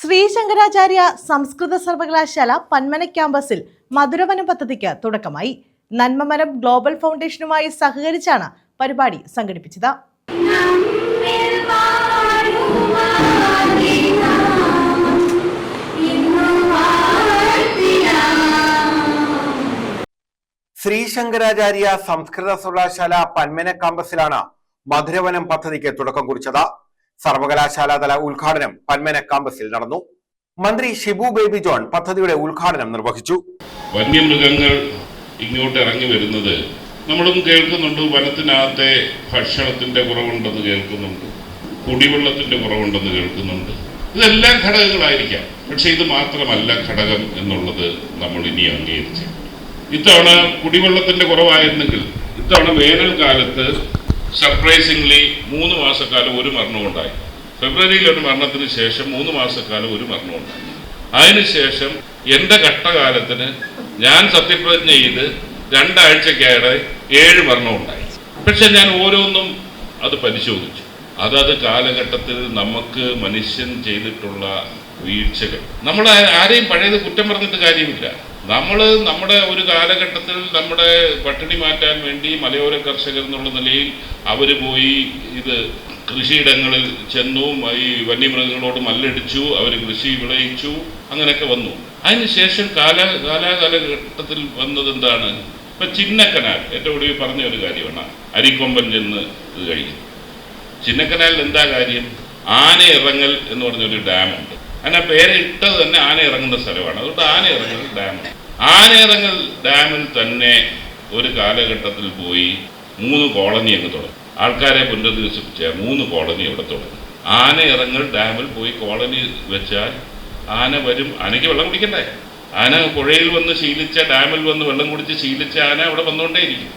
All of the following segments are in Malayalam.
ശ്രീശങ്കരാചാര്യ സംസ്കൃത സർവകലാശാല പന്മന ക്യാമ്പസിൽ മധുരവനം പദ്ധതിക്ക് തുടക്കമായി. നന്മമരം ഗ്ലോബൽ ഫൗണ്ടേഷനുമായി സഹകരിച്ചാണ് പരിപാടി സംഘടിപ്പിച്ചത്. ശ്രീശങ്കരാചാര്യ സംസ്കൃത സർവകലാശാല പന്മന ക്യാമ്പസിലാണ് മധുരവനം പദ്ധതിക്ക് തുടക്കം കുറിച്ചത്. സർവകലാശാല തല ഉദ്ഘാടനം പന്മന ക്യാമ്പസിൽ നടന്നു. മന്ത്രി ഷിബു ബേബി ജോൺ പദ്ധതിയുടെ ഉദ്ഘാടനം നിർവഹിച്ചു. വന്യമൃഗങ്ങൾ ഇങ്ങോട്ട് ഇറങ്ങി വരുന്നത് നമ്മളും കേൾക്കുന്നുണ്ട്. വനത്തിനകത്തെ ഭക്ഷണത്തിന്റെ കുറവുണ്ടെന്ന് കേൾക്കുന്നുണ്ട്, കുടിവെള്ളത്തിന്റെ കുറവുണ്ടെന്ന് കേൾക്കുന്നുണ്ട്. ഇതെല്ലാം ഘടകങ്ങളായിരിക്കാം. പക്ഷെ ഇത് മാത്രമല്ല ഘടകം എന്നുള്ളത് നമ്മൾ ഇനി അംഗീകരിച്ചു. ഇത്തവണ കുടിവെള്ളത്തിന്റെ കുറവായിരുന്നെങ്കിൽ ഇത്തവണ വേനൽക്കാലത്ത് സർപ്രൈസിംഗ്ലി 3 മാസക്കാലം ഒരു മരണമുണ്ടായി. ഫെബ്രുവരിയിൽ ഒരു മരണത്തിന് ശേഷം 3 മാസക്കാലം ഒരു മരണമുണ്ടായി. അതിനുശേഷം എൻ്റെ ഘട്ടകാലത്തിന് ഞാൻ സത്യപ്രതിജ്ഞ ചെയ്ത് 2 ആഴ്ചയ്ക്കായി 7 മരണമുണ്ടായി. പക്ഷെ ഞാൻ ഓരോന്നും അത് പരിശോധിച്ചു. അതത് കാലഘട്ടത്തിൽ നമുക്ക് മനുഷ്യൻ ചെയ്തിട്ടുള്ള വീഴ്ചകൾ, നമ്മൾ ആരെയും പഴയത് കുറ്റം പറഞ്ഞിട്ട് കാര്യമില്ല. നമ്മുടെ ഒരു കാലഘട്ടത്തിൽ നമ്മുടെ പട്ടിണി മാറ്റാൻ വേണ്ടി മലയോര കർഷകർ എന്നുള്ള നിലയിൽ അവർ പോയി ഇത് കൃഷിയിടങ്ങളിൽ ചെന്നു, ഈ വന്യമൃഗങ്ങളോട് മല്ലടിച്ചു, അവർ കൃഷി വിളയിച്ചു, അങ്ങനെയൊക്കെ വന്നു. അതിനുശേഷം കാലഘട്ടത്തിൽ വന്നത് എന്താണ്? ഇപ്പൊ ചിന്നക്കനാൽ ഏറ്റവും ഒടുവിൽ പറഞ്ഞ ഒരു കാര്യമാണ്. അരിക്കൊമ്പൻ ചെന്ന് ഇത് കഴിയും. ചിന്നക്കനാലിൽ എന്താ കാര്യം? ആനയിറങ്ങൽ എന്ന് പറഞ്ഞൊരു ഡാമുണ്ട്. അങ്ങനെ പേര് ഇട്ടത് തന്നെ ആന ഇറങ്ങുന്ന സ്ഥലമാണ്. അതുകൊണ്ട് ആനയിറങ്ങൽ ഡാം. ആനയിറങ്ങൽ ഡാമിൽ തന്നെ ഒരു കാലഘട്ടത്തിൽ പോയി 3 കോളനി അങ്ങ് തുടങ്ങി. ആൾക്കാരെ പുനരധിവസിപ്പിച്ച 3 കോളനി അവിടെ തുടങ്ങി. ആനയിറങ്ങൽ ഡാമിൽ പോയി കോളനി വെച്ചാൽ ആന വരും. ആനയ്ക്ക് വെള്ളം കുടിക്കണ്ടേ? ആന പുഴയിൽ വന്ന് ശീലിച്ച, ഡാമിൽ വന്ന് വെള്ളം കുടിച്ച് ശീലിച്ച ആന അവിടെ വന്നുകൊണ്ടേയിരിക്കും.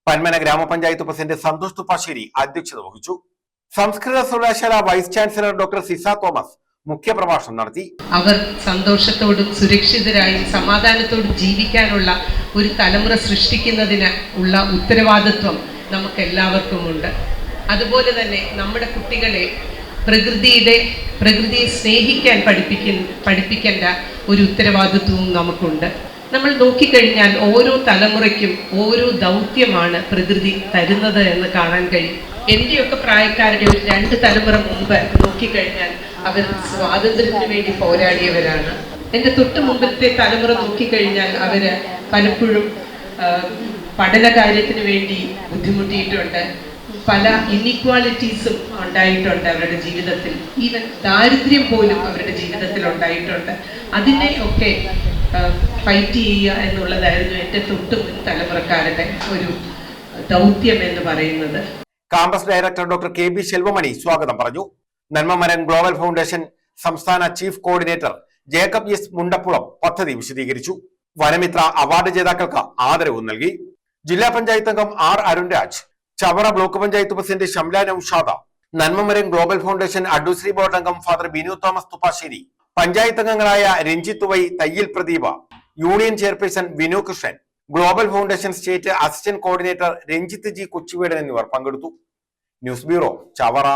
പന്മന ഗ്രാമപഞ്ചായത്ത് പ്രസിഡന്റ് സന്തോഷ് തുപ്പാശ്ശേരി അധ്യക്ഷത വഹിച്ചു. സംസ്കൃത സർവകലാശാല vice chancellor doctor Ciza Thomas മുഖ്യപ്രഭാഷണം നടത്തി. അവർ സന്തോഷത്തോടും സുരക്ഷിതരായും സമാധാനത്തോടും ജീവിക്കാനുള്ള ഒരു തലമുറ സൃഷ്ടിക്കുന്നതിന് ഉള്ള ഉത്തരവാദിത്വം നമുക്ക് എല്ലാവർക്കുമുണ്ട്. അതുപോലെ തന്നെ നമ്മുടെ കുട്ടികളെ പ്രകൃതിയെ സ്നേഹിക്കാൻ പഠിപ്പിക്കേണ്ട ഒരു ഉത്തരവാദിത്വവും നമുക്കുണ്ട്. നമ്മൾ നോക്കിക്കഴിഞ്ഞാൽ ഓരോ തലമുറയ്ക്കും ഓരോ ദൗത്യമാണ് പ്രകൃതി തരുന്നത് എന്ന് കാണാൻ കഴിയും. എൻ്റെയൊക്കെ പ്രായക്കാരുടെ ഒരു 2 തലമുറ മുമ്പ് നോക്കിക്കഴിഞ്ഞാൽ അവർ സ്വാതന്ത്ര്യത്തിന് വേണ്ടി പോരാടിയവരാണ്. എൻ്റെ തൊട്ട് മുമ്പത്തെ തലമുറ നോക്കിക്കഴിഞ്ഞാൽ അവർ പലപ്പോഴും പഠന കാര്യത്തിന് വേണ്ടി ബുദ്ധിമുട്ടിയിട്ടുണ്ട്. പല ഇൻഇക്വാലിറ്റീസും ഉണ്ടായിട്ടുണ്ട് അവരുടെ ജീവിതത്തിൽ. ഈവൻ ദാരിദ്ര്യം പോലും അവരുടെ ജീവിതത്തിൽ ഉണ്ടായിട്ടുണ്ട്. അതിനെ ഒക്കെ ഫൈറ്റ് ചെയ്യുക എന്നുള്ളതായിരുന്നു എൻ്റെ തൊട്ട് മുൻ തലമുറക്കാരുടെ ഒരു ദൗത്യം എന്ന് പറയുന്നത്. Campus director doctor KB Selvamani സ്വാഗതം പറഞ്ഞു. നന്മമരം ഗ്ലോബൽ ഫൗണ്ടേഷൻ സംസ്ഥാന chief coordinator Jacob S Mundappulam പദ്ധതി വിശദീകരിച്ചു. വനമിത്ര അവാർഡ് ജേതാക്കൾക്ക് ആദരവ് നൽകി. ജില്ലാ പഞ്ചായത്ത് അംഗം R Arunraj, Chavara block panchayat president Shamla Noushada, Nanmamaram global foundation advisory board അംഗം ഫാദർ ബിനു തോമസ് തുപ്പാശ്ശേരി, പഞ്ചായത്ത് അംഗങ്ങളായ Ranjith Y, Thayyil Pradeepa, union chairperson Vinu Krishnan, global foundation state assistant coordinator Ranjith G Kochuvedan എന്നിവർ പങ്കെടുത്തു. News bureau, Chavara.